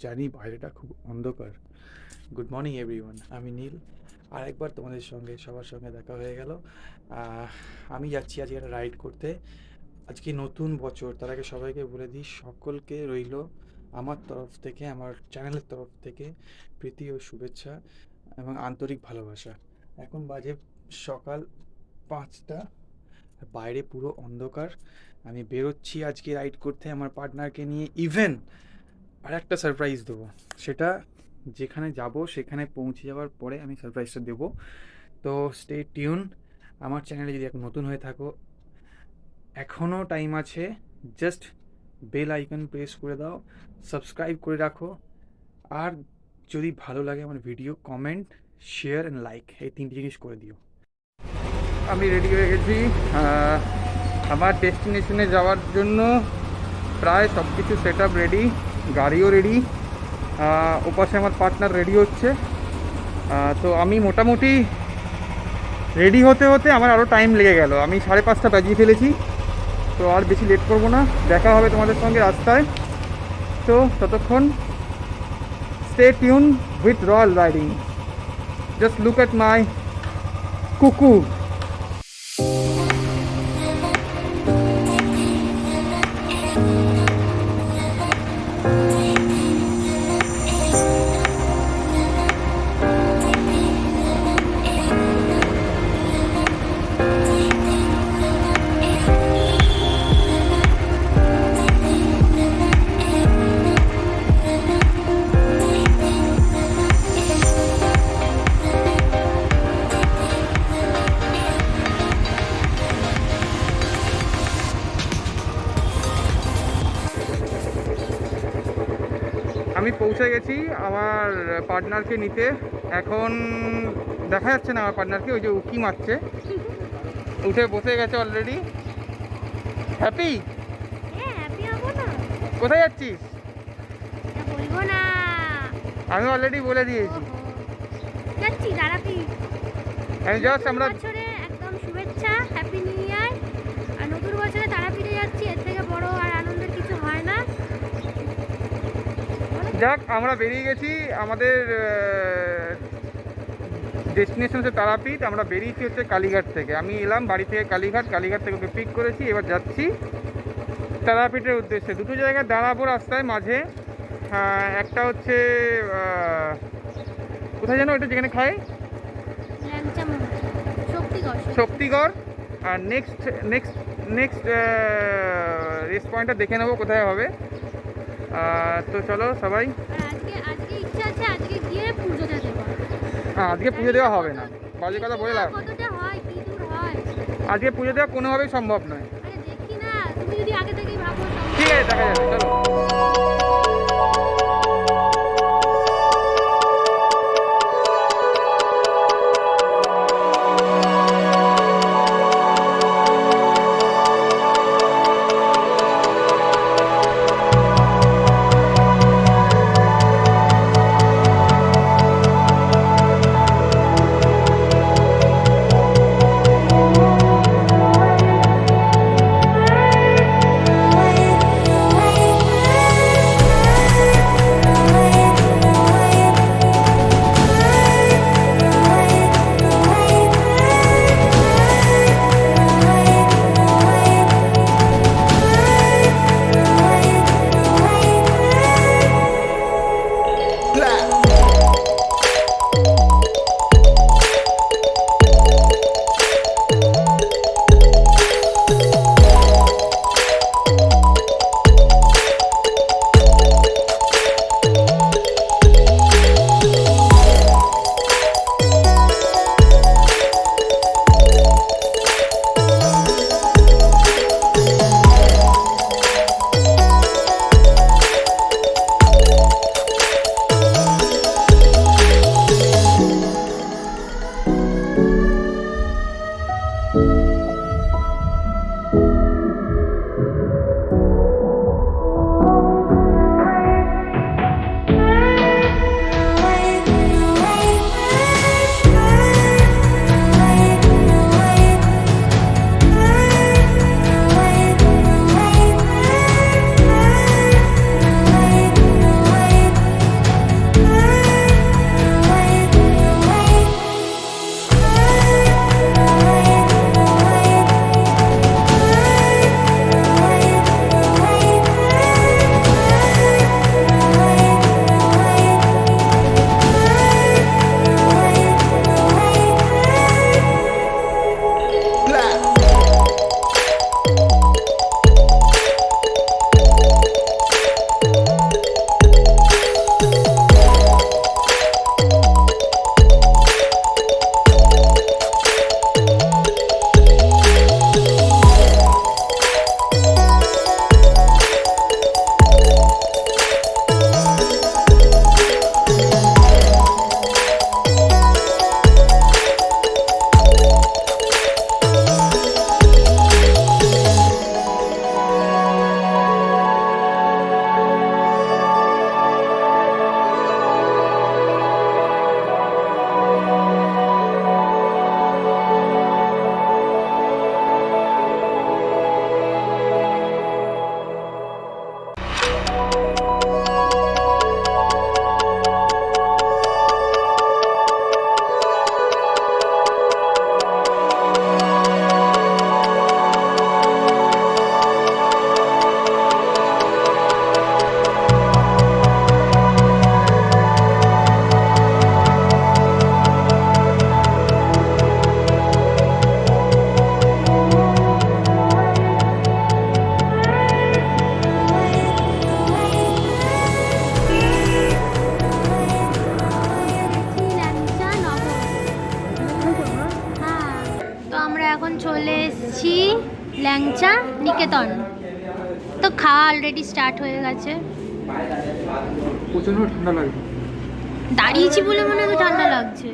জানি বাইরেটা খুব অন্ধকার। গুড মর্নিং এভরিওয়ান, আমি নীল। আরেকবার তোমাদের সঙ্গে সবার সঙ্গে দেখা হয়ে গেল। আমি যাচ্ছি আজকে একটা রাইড করতে। আজকে নতুন বছর, তার আগে সবাইকে বলে দিই, সকলকে রইল আমার তরফ থেকে, আমার চ্যানেলের তরফ থেকে প্রীতি ও শুভেচ্ছা এবং আন্তরিক ভালোবাসা। এখন বাজে সকাল 5টা, বাইরে পুরো অন্ধকার। আমি বেরোচ্ছি আজকে রাইড করতে আমার পার্টনারকে নিয়ে। ইভেন আর একটা সারপ্রাইজ দেবো, সেটা যেখানে যাব সেখানে পৌঁছে যাওয়ার পরে আমি সারপ্রাইজটা দেবো। তো স্টে টিউন। আমার চ্যানেলে যদি এখন নতুন হয়ে থাকো, এখনও টাইম আছে, জাস্ট বেল আইকন প্রেস করে দাও, সাবস্ক্রাইব করে রাখো। আর যদি ভালো লাগে আমার video, comment, share and like, এই তিনটি জিনিস করে দিও। আমি রেডি হয়ে গেছি আমার ডেস্টিনেশনে যাওয়ার জন্য। প্রায় সব কিছু সেট আপ রেডি, গাড়িও রেডি, ওপাশে আমার পার্টনার রেডি হচ্ছে। তো আমি মোটামুটি রেডি হতে হতে আমার আরও টাইম লেগে গেল। আমি 5:30 বাজিয়ে ফেলেছি। তো আর বেশি লেট করবো না, দেখা হবে তোমাদের সঙ্গে রাস্তায়। তো ততক্ষণ stay tune with royal riding. Just look at my কুকু। আমি পৌঁছে গেছি আমার পার্টনারকে নিতে। এখন দেখা যাচ্ছে না আমার পার্টনারকে, ওই যে উকি মারছে, উঠে বসে গেছে অলরেডি। হ্যাপি? কোথায় যাচ্ছিস? বলবো না। আমি অলরেডি বলে দিয়েছি। যাচ্ছি তারাপীঠ। আমি জাস্ট আমরা বছরে একদম শুভেচ্ছা, হ্যাপি নিউ ইয়ার। আর নতুন বছরে তারাপীঠে যাচ্ছি, এর থেকে বড় আর আনন্দের কিছু হয় না। যাক, আমরা বেরিয়ে গেছি। আমাদের ডেস্টিনেশন হচ্ছে তারাপীঠ। আমরা বেরিয়েছি হচ্ছে কালীঘাট থেকে। আমি এলাম বাড়ি থেকে কালীঘাট, কালীঘাট থেকে ওকে পিক করেছি। এবার যাচ্ছি তারাপীঠের উদ্দেশ্যে। দুটো জায়গায় দাঁড়াবো রাস্তায় মাঝে। একটা হচ্ছে কোথায় যেন, এটা যেখানে খাই, শক্তিগড়। আর নেক্সট নেক্সট নেক্সট রেস্ট পয়েন্টটা দেখে নেবো কোথায় হবে। তো চলো সবাই। আজকে ইচ্ছা আছে আজকে গিয়ে পুজোটা দেবো। আজকে পুজো দেওয়া হবে না, বাজে কথা বলে লাভ। কতটা হয়, কি দূর হয়? আজকে পুজো দেওয়া কোনোভাবেই সম্ভব নয়। আরে দেখি না, তুমি যদি আগে থেকেই ভাবো। ঠিক আছে, দেখা যাবে, চলো। নিকেতন। তো খাওয়া অলরেডি স্টার্ট হয়ে গেছে। প্রচণ্ড ঠান্ডা লাগবে। দাঁড়িয়েছি বলে মনে হয় ঠান্ডা লাগছে।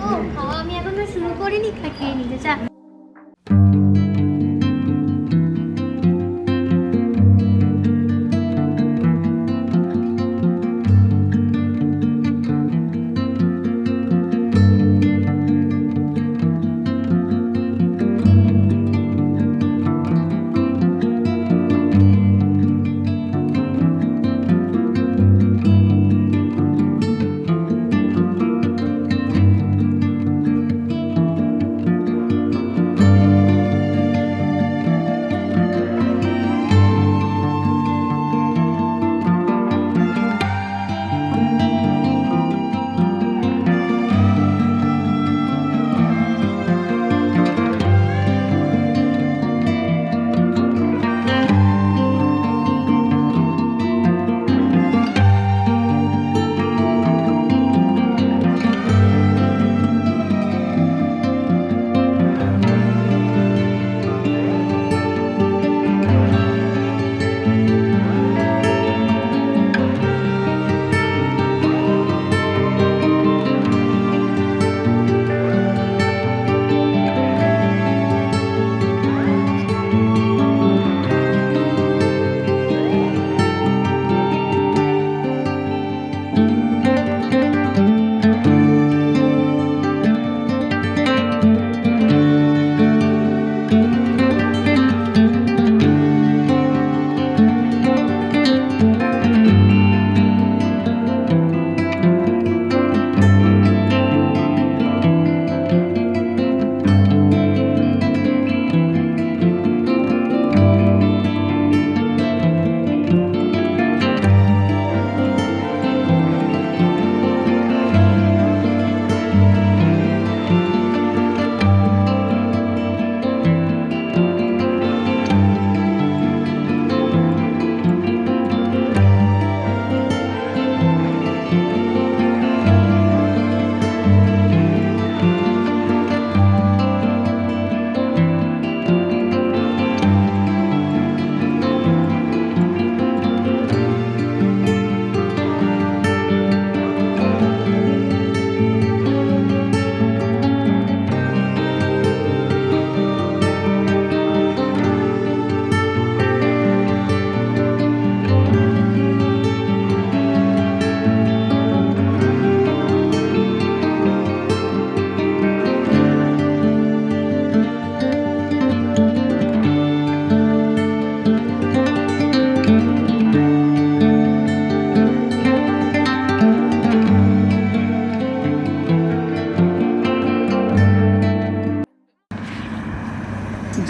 ও খাওয়া আমি এখনো শুরু করিনি, খেয়ে নিতে চা।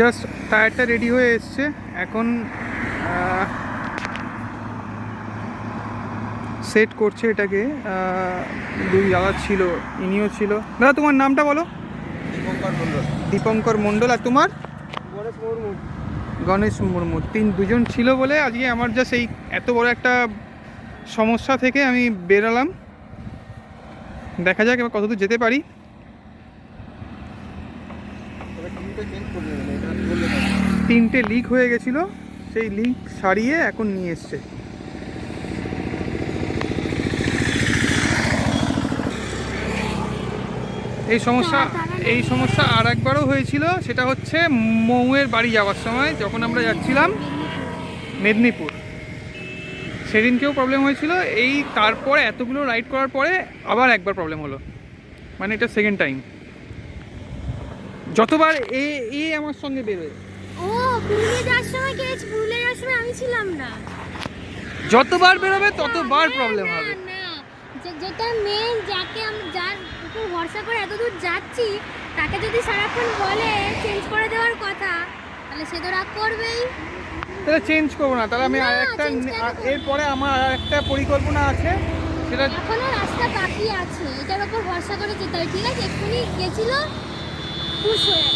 জাস্ট টায়ারটা রেডি হয়ে এসছে, এখন সেট করছে এটাকে। দুই দাদা ছিল, ইনিও ছিল। দাদা তোমার নামটা বলো। দীপঙ্কর মণ্ডল। দীপঙ্কর মণ্ডল। আর তোমার? গণেশ মুর্মু। গণেশ মুর্মু। দুজন ছিল বলে আজকে আমার জাস্ট এই এত বড় একটা সমস্যা থেকে আমি বেরালাম। দেখা যাক এবার কতদূর যেতে পারি। তিনটে লিক হয়ে গেছিলো, সেই লিক সারিয়ে এখন নিয়ে এসছে। এই সমস্যা আর একবারও হয়েছিল, সেটা হচ্ছে মৌয়ের বাড়ি যাওয়ার সময় যখন আমরা যাচ্ছিলাম মেদিনীপুর, সেদিনকেও প্রবলেম হয়েছিল। এই তারপরে এতগুলো রাইড করার পরে আবার একবার প্রবলেম হলো, মানে এটা সেকেন্ড টাইম। যতবার এ আমার সঙ্গে বেরোয়। ও পুরুলিয়া যাওয়ার সময় কে? পুরুলিয়া যাওয়ার সময় আমি ছিলাম না। যতবার বেরোবে ততবার প্রবলেম হবে। না, যেটা মেন, যাকে আমি যার উপর ভরসা করে এত দূর যাচ্ছি, তাকে যদি সারাক্ষণ বলে চেঞ্জ করে দেওয়ার কথা, তাহলে সে তো রাগ করবেই। তাহলে চেঞ্জ করবো না, তাহলে আমি না, আরেকটা change কেন করবো? এরপরে আমার আরেকটা পরিকল্পনা আছে, সেটা এখনো রাস্তা বাকি আছে, এটার উপর ভরসা করে যেতে হয়। ঠিক আছে, এক্ষুনি গেছিল খুশ হয়ে।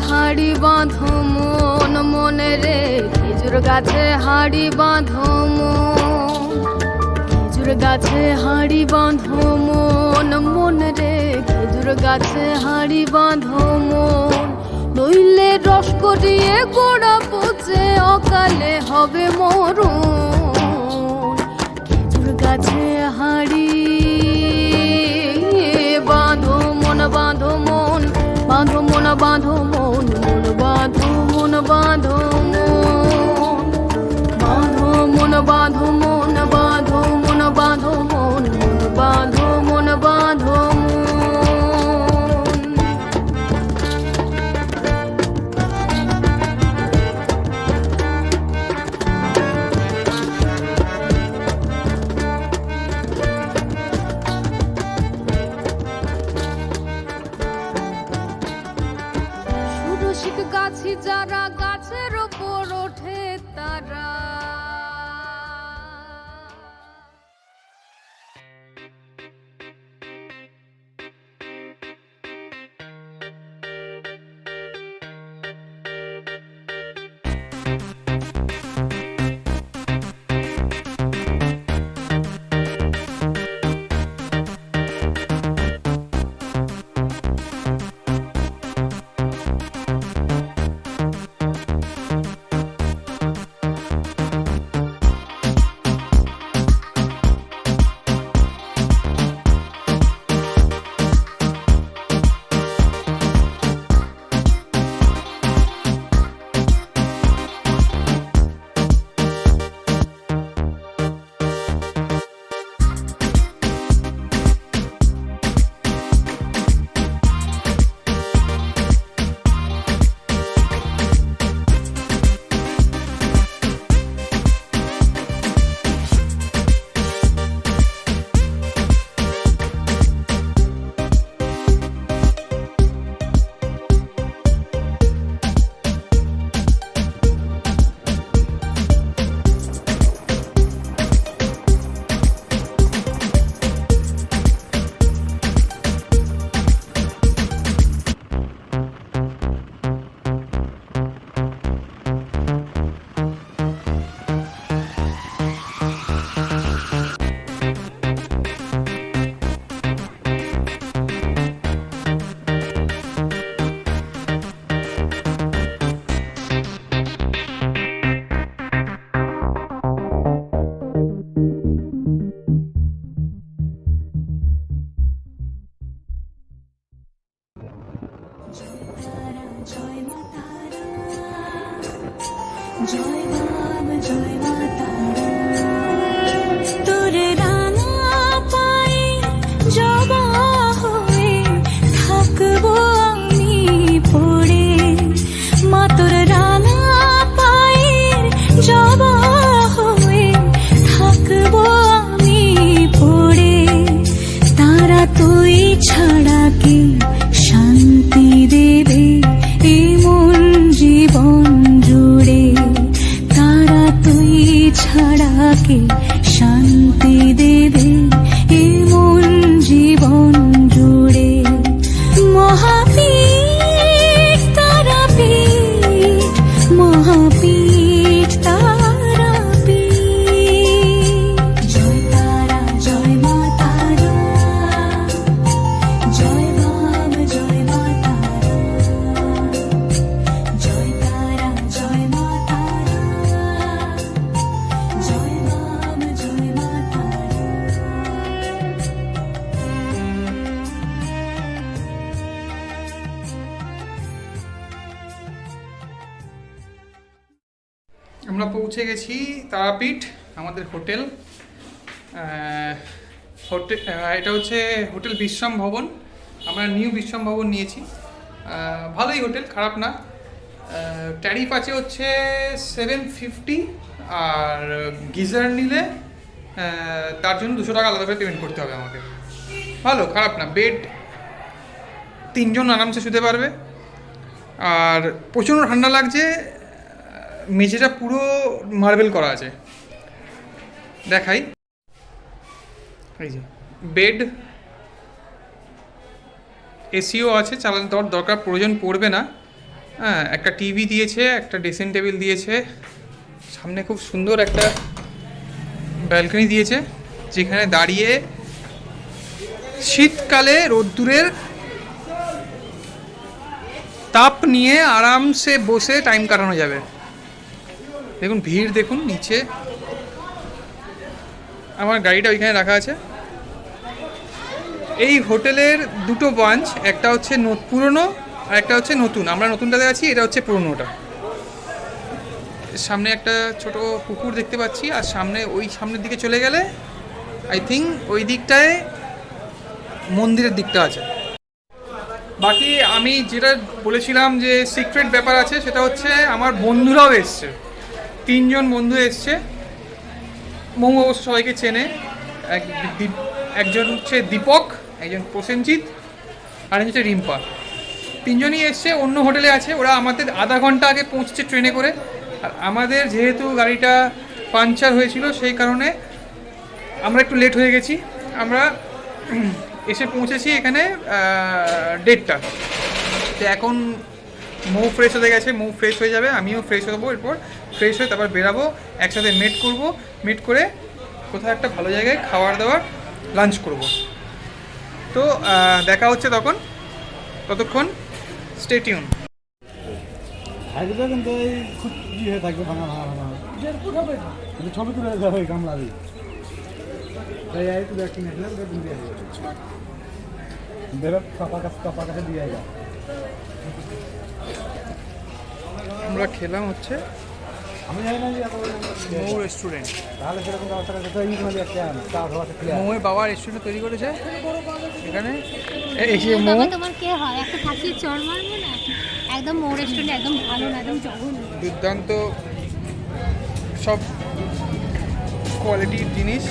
হাড়ি বাঁধো মন মনে রে, খেজুর গাছে হাড়ি বাঁধো মন, খেজুর গাছে হাড়ি বাঁধো মন মনে রে, খেজুর গাছে হাড়ি বাঁধো মন, নইলে রস করিয়ে গোড়া পচে অকালে হবে মরণ। খেজুর গাছে হাড়ি বাঁধো মন, বাঁধো মন, বাঁধো মন, বাঁধো মন, মন বাঁধো মন, বাঁধো মন, বাঁধো মন, বাঁধো মন, বাঁধো মন, বাঁধো মন, মন বাঁধো মন, বাঁধো মন। রসিক গাছি যারা গাছের ওপর ওঠে তারা, তোরে রাঙা পায়ে জবা হয়ে থাকবো আমি পড়ে, মা তোর রাঙা পায়ে জবা হয়ে থাকবো আমি পড়ে, তারা তুই ছাড়া কি শান্তি দেবে এই মন জীবন জুড়ে, তারা তুই ছাড়া কে শান্তি দেবে এই মন জীবন জুড়ে। মহাপীঠ তারাপীঠ, মহাপীঠ তারাপীঠ, জয় তারা জয় মা তারা, জয় বাম জয় মা তারা, জয় তারা জয় মা তারা, জয় বাম জয় মা তারা। আমরা পৌঁছে গেছি তারাপীঠ, আমাদের হোটেল। এটা হচ্ছে হোটেল বিশ্রাম ভবন। আমরা নিউ বিশ্রাম ভবন নিয়েছি। ভালোই হোটেল, খারাপ না। ট্যারিফ আছে হচ্ছে 750, আর গিজার নিলে তার জন্য 200 টাকা আলাদা করে পেমেন্ট করতে হবে আমাকে। ভালো, খারাপ না। বেড 3 জন আরামসে শুতে পারবে। আর প্রচণ্ড ঠান্ডা লাগছে। মেঝেটা পুরো মার্বেল করা আছে, দেখাই। এই যে বেড, এসিও আছে, চালানোর দরকার প্রয়োজন পড়বে না। হ্যাঁ, একটা টিভি দিয়েছে, একটা ড্রেসিং টেবিল দিয়েছে, সামনে খুব সুন্দর একটা ব্যালকনি দিয়েছে, যেখানে দাঁড়িয়ে শীতকালে রোদ্দুরের তাপ নিয়ে আরামসে বসে টাইম কাটানো যাবে। দেখুন ভিড়, দেখুন নিচে। আমার গাড়িটা ওইখানে রাখা আছে। এই হোটেলের দুটো ব্রাঞ্চ, একটা হচ্ছে পুরনো আর একটা হচ্ছে নতুন। আমরা নতুনটাতে আছি, এটা হচ্ছে পুরনোটা। সামনে একটা ছোট পুকুর দেখতে পাচ্ছি, আর সামনে ওই সামনের দিকে চলে গেলে আই থিঙ্ক ওই দিকটায় মন্দিরের দিকটা আছে। বাকি আমি যেটা বলেছিলাম যে সিক্রেট ব্যাপার আছে, সেটা হচ্ছে আমার বন্ধুরাও এসছে, 3 জন বন্ধু এসছে। মৌ অবশ্য সবাইকে চেনে। একজন হচ্ছে দীপক, একজন প্রসেনজিৎ, আর হচ্ছে রিম্পা। 3 জনই এসছে, অন্য হোটেলে আছে। ওরা আমাদের আধা ঘন্টা আগে পৌঁছছে ট্রেনে করে। আর আমাদের যেহেতু গাড়িটা পাংচার হয়েছিল, সেই কারণে আমরা একটু লেট হয়ে গেছি। আমরা এসে পৌঁছেছি এখানে 1:30। তো এখন মৌ ফ্রেশ হয়ে গেছে, মৌ ফ্রেশ হয়ে যাবে, আমিও ফ্রেশ হবো। এরপর ফ্রেশ হয়ে তারপর বেরাবো, একসাথে মিট করব। মিট করে কোথাও একটা ভালো জায়গায় খাবার দাবার লাঞ্চ করব। তো দেখা হচ্ছে ততক্ষণ স্টে টিউন। থাকবে কিন্তু এই খুব ই হয়ে থাকবে, ভাঙা ভাঙা ভাঙা কিন্তু ছবি তুলে যাবে ওই গামলা দিয়ে। তাই এই তো দেখি নিলাম, দেখুন দিয়ে দেবে কাপা কাছে দিয়ে যায়। আমরা খেলাম হচ্ছে আমি জানি না যে মৌ রেস্টুরেন্ট। তাহলে সেরকম ব্যবস্থা করে তো ইট মানে একটা চা খাওয়া খেয়ে মৌয়ের বাবা রেস্টুরেন্ট তৈরি করেছে এখানে। এই যে মৌ, তবে তোমার কে হয় একটা ফাঁসির চড় মারবো না, একদম মৌ রেস্টুরেন্ট একদম ভালো না, একদম জঘন্য। দুর্দান্ত সব কোয়ালিটির জিনিস।